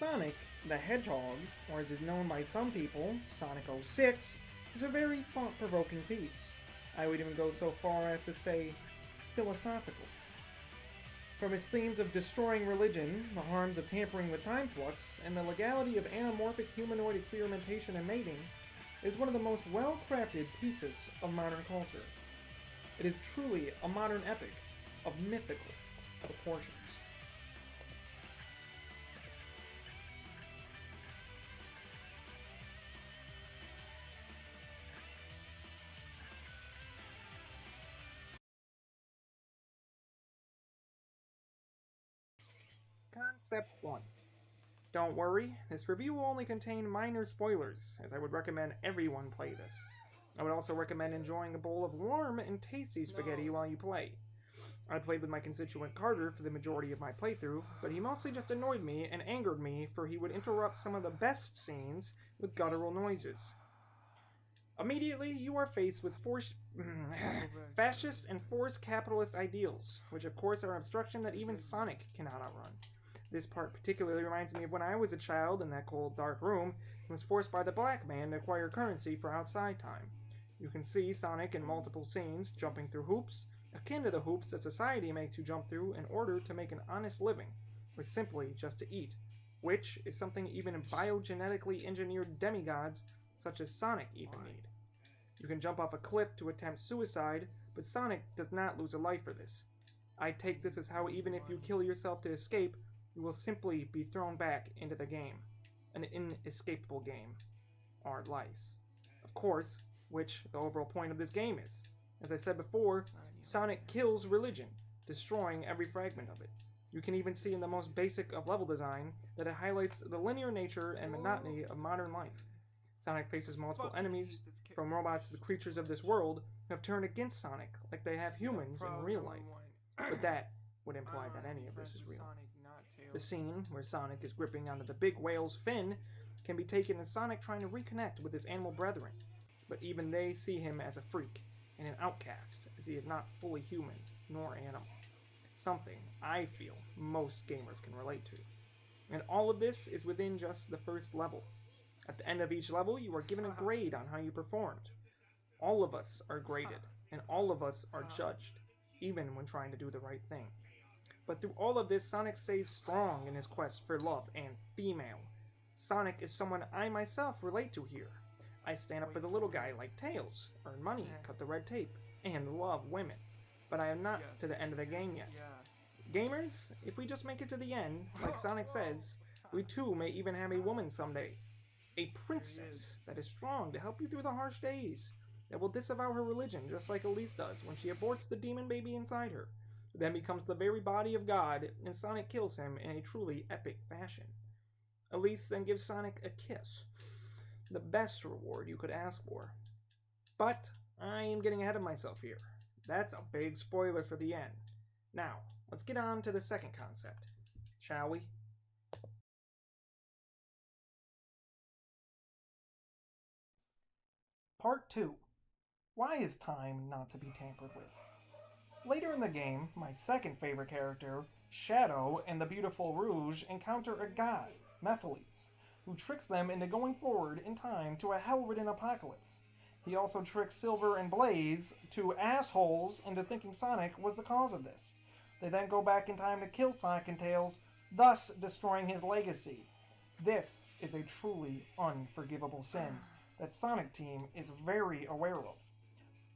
Sonic the Hedgehog, or as is known by some people, Sonic 06, is a very thought-provoking piece. I would even go so far as to say philosophical. From its themes of destroying religion, the harms of tampering with time flux, and the legality of anamorphic humanoid experimentation and mating, it is one of the most well-crafted pieces of modern culture. It is truly a modern epic of mythical proportions. Concept 1. Don't worry, this review will only contain minor spoilers, as I would recommend everyone play this. I would also recommend enjoying a bowl of warm and tasty spaghetti while you play. I played with my constituent Carter for the majority of my playthrough, but he mostly just annoyed me and angered me, for he would interrupt some of the best scenes with guttural noises. Immediately, you are faced with fascist and forced capitalist ideals, which of course are obstruction that even Sonic cannot outrun. This part particularly reminds me of when I was a child in that cold, dark room and was forced by the black man to acquire currency for outside time. You can see Sonic in multiple scenes jumping through hoops, akin to the hoops that society makes you jump through in order to make an honest living, or simply just to eat, which is something even biogenetically engineered demigods such as Sonic even need. You can jump off a cliff to attempt suicide, but Sonic does not lose a life for this. I take this as how even if you kill yourself to escape, you will simply be thrown back into the game. An inescapable game. Our lives. Of course, which the overall point of this game is. As I said before, Sonic kills religion, destroying every fragment of it. You can even see in the most basic of level design that it highlights the linear nature and monotony of modern life. Sonic faces multiple enemies, from robots to the creatures of this world, who have turned against Sonic like they have humans in real life. But that would imply that any of this is real. The scene where Sonic is gripping onto the big whale's fin can be taken as Sonic trying to reconnect with his animal brethren, but even they see him as a freak and an outcast, as he is not fully human nor animal. Something I feel most gamers can relate to. And all of this is within just the first level. At the end of each level, you are given a grade on how you performed. All of us are graded, and all of us are judged, even when trying to do the right thing. But through all of this, Sonic stays strong in his quest for love and female. Sonic is someone I myself relate to here. I stand up for the little guy like Tails, earn money, cut the red tape, and love women. But I am not to the end of the game yet. Gamers, if we just make it to the end, like Sonic says, we too may even have a woman someday. A princess that is strong to help you through the harsh days, that will disavow her religion just like Elise does when she aborts the demon baby inside her, who then becomes the very body of God, and Sonic kills him in a truly epic fashion. Elise then gives Sonic a kiss, the best reward you could ask for. But I am getting ahead of myself here. That's a big spoiler for the end. Now, let's get on to the second concept, shall we? Part 2. Why is time not to be tampered with? Later in the game, my second favorite character, Shadow and the beautiful Rouge, encounter a god, Mephiles, who tricks them into going forward in time to a hell-ridden apocalypse. He also tricks Silver and Blaze, two assholes, into thinking Sonic was the cause of this. They then go back in time to kill Sonic and Tails, thus destroying his legacy. This is a truly unforgivable sin that Sonic Team is very aware of.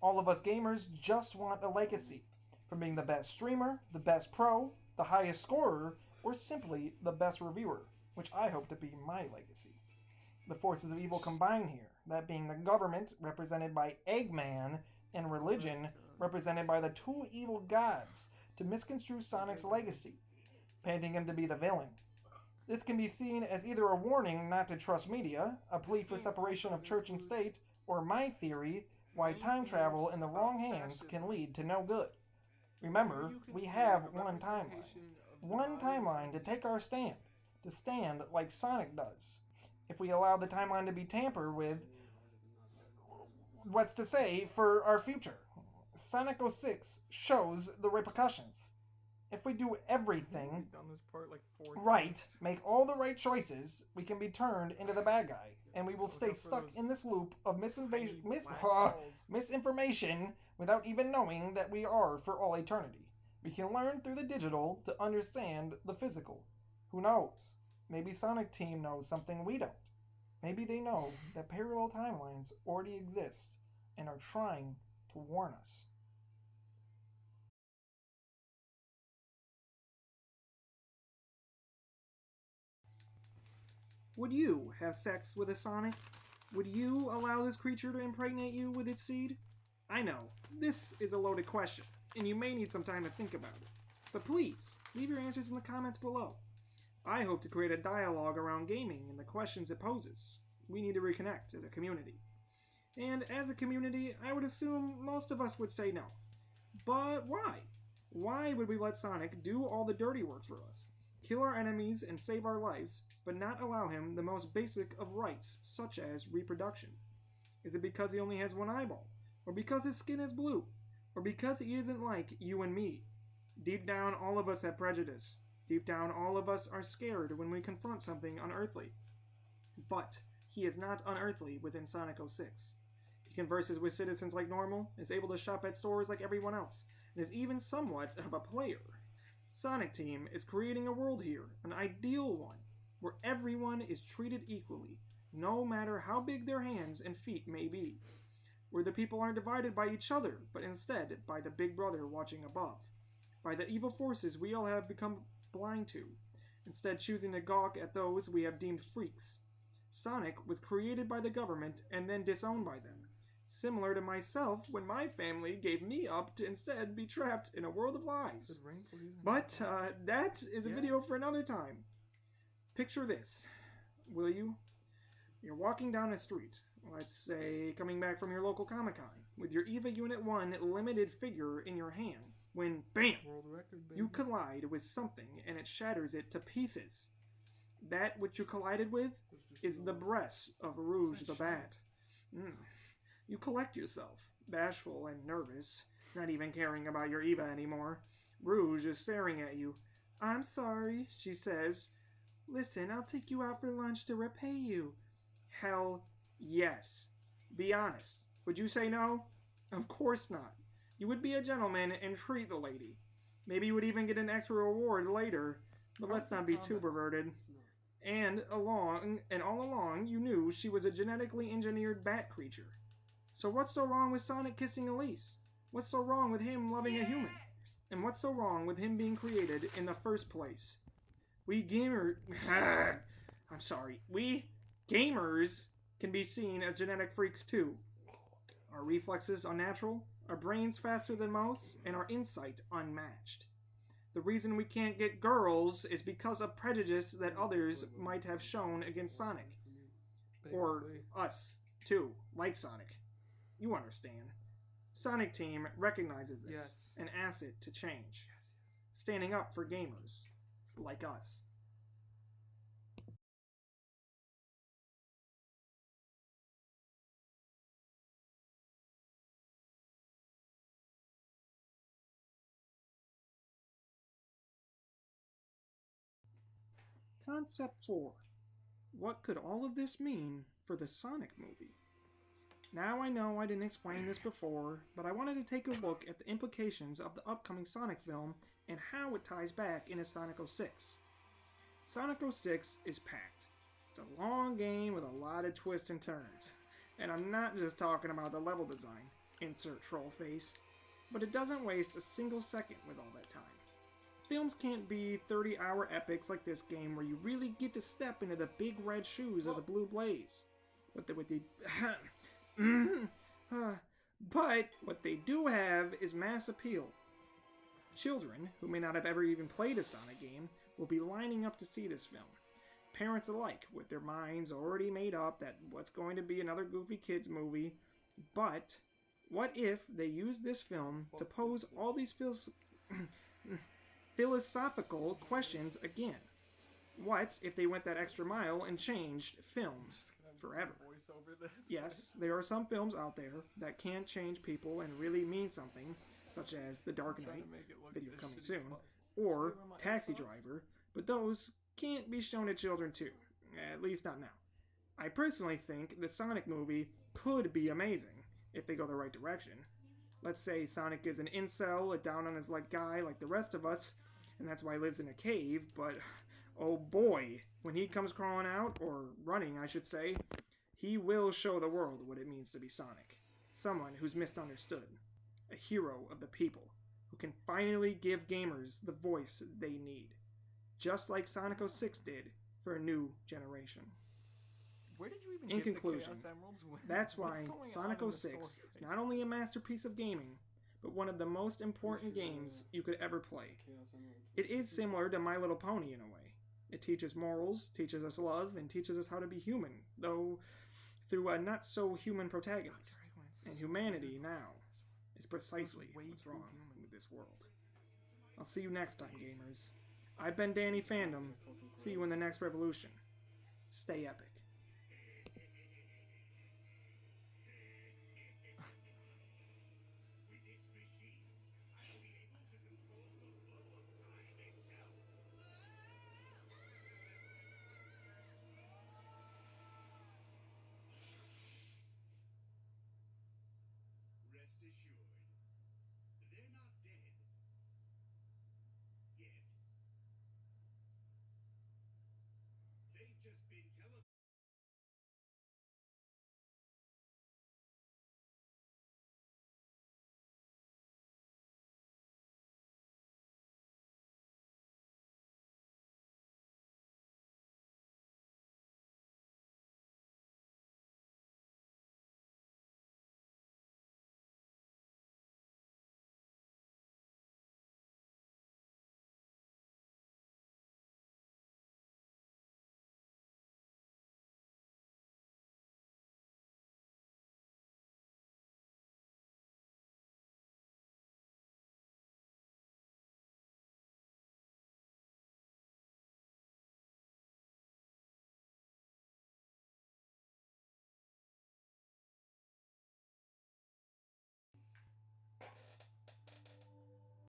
All of us gamers just want a legacy, from being the best streamer, the best pro, the highest scorer, or simply the best reviewer, which I hope to be my legacy. The forces of evil combine here, that being the government, represented by Eggman, and religion, represented by the two evil gods, to misconstrue Sonic's legacy, painting him to be the villain. This can be seen as either a warning not to trust media, a plea for separation of church and state, or my theory, why time travel in the wrong hands can lead to no good. Remember, we have one timeline. One timeline to take our stand, to stand like Sonic does. If we allow the timeline to be tampered with, what's to say for our future? Sonic 06 shows the repercussions. If we do everything We've done this part like 4 right, times. make all the right choices, we can be turned into the bad guy, and we will stay stuck in this loop of misinformation without even knowing that we are for all eternity. We can learn through the digital to understand the physical. Who knows? Maybe Sonic Team knows something we don't. Maybe they know that parallel timelines already exist and are trying to warn us. Would you have sex with a Sonic? Would you allow this creature to impregnate you with its seed? I know, this is a loaded question, and you may need some time to think about it. But please, leave your answers in the comments below. I hope to create a dialogue around gaming and the questions it poses. We need to reconnect as a community. And as a community, I would assume most of us would say no. But why? Why would we let Sonic do all the dirty work for us? Kill our enemies and save our lives, but not allow him the most basic of rights, such as reproduction? Is it because he only has one eyeball? Or because his skin is blue? Or because he isn't like you and me? Deep down, all of us have prejudice. Deep down, all of us are scared when we confront something unearthly. But he is not unearthly within Sonic 06. He converses with citizens like normal, is able to shop at stores like everyone else, and is even somewhat of a player. Sonic Team is creating a world here, an ideal one, where everyone is treated equally, no matter how big their hands and feet may be. Where the people aren't divided by each other, but instead by the big brother watching above. By the evil forces we all have become blind to, instead choosing to gawk at those we have deemed freaks. Sonic was created by the government and then disowned by them. Similar to myself when my family gave me up to instead be trapped in a world of lies. But that is a video for another time. Picture this, will you? You're walking down a street, let's say coming back from your local Comic-Con, with your EVA Unit 1 limited figure in your hand, when BAM! World record, baby. You collide with something and it shatters it to pieces. That which you collided with is the breast of Rouge the Bat. You collect yourself, bashful and nervous, not even caring about your EVA anymore. Rouge is staring at you. I'm sorry, she says. Listen, I'll take you out for lunch to repay you. Hell yes. Be honest. Would you say no? Of course not. You would be a gentleman and treat the lady. Maybe you would even get an extra reward later, but let's not be too perverted. And all along, you knew she was a genetically engineered bat creature. So what's so wrong with Sonic kissing Elise? What's so wrong with him loving a human? And what's so wrong with him being created in the first place? We gamers can be seen as genetic freaks too. Our reflexes unnatural, our brains faster than most, and our insight unmatched. The reason we can't get girls is because of prejudice that others might have shown against Sonic. Or us, too, like Sonic. You understand. Sonic Team recognizes this and asks it to change. Standing up for gamers like us. Concept 4. What could all of this mean for the Sonic movie? Now I know I didn't explain this before, but I wanted to take a look at the implications of the upcoming Sonic film and how it ties back into Sonic 06. Sonic 06 is packed. It's a long game with a lot of twists and turns. And I'm not just talking about the level design, insert troll face, but it doesn't waste a single second with all that time. Films can't be 30-hour epics like this game where you really get to step into the big red shoes of the Blue Blaze. But what they do have is mass appeal. Children, who may not have ever even played a Sonic game, will be lining up to see this film. Parents alike, with their minds already made up that what's going to be another goofy kids movie. But what if they use this film to pose all these philosophical questions again? What if they went that extra mile and changed films forever? Yes, there are some films out there that can change people and really mean something, such as The Dark Knight, video coming soon, or Taxi Driver, but those can't be shown to children too, at least not now. I personally think the Sonic movie could be amazing if they go the right direction. Let's say Sonic is an incel, a down on his luck guy like the rest of us, and that's why he lives in a cave, but oh boy, when he comes crawling out, or running I should say, he will show the world what it means to be Sonic. Someone who's misunderstood. A hero of the people, who can finally give gamers the voice they need. Just like Sonic 06 did for a new generation. Where did you even In get conclusion, the Chaos Emeralds? that's What's why going Sonic on in the 06 story? is not only a masterpiece of gaming, but one of the most important games you could ever play. It is similar to My Little Pony in a way. It teaches morals, teaches us love, and teaches us how to be human, though through a not-so-human protagonist. And humanity now is precisely what's wrong with this world. I'll see you next time, gamers. I've been DannyFandom. See you in the next revolution. Stay epic.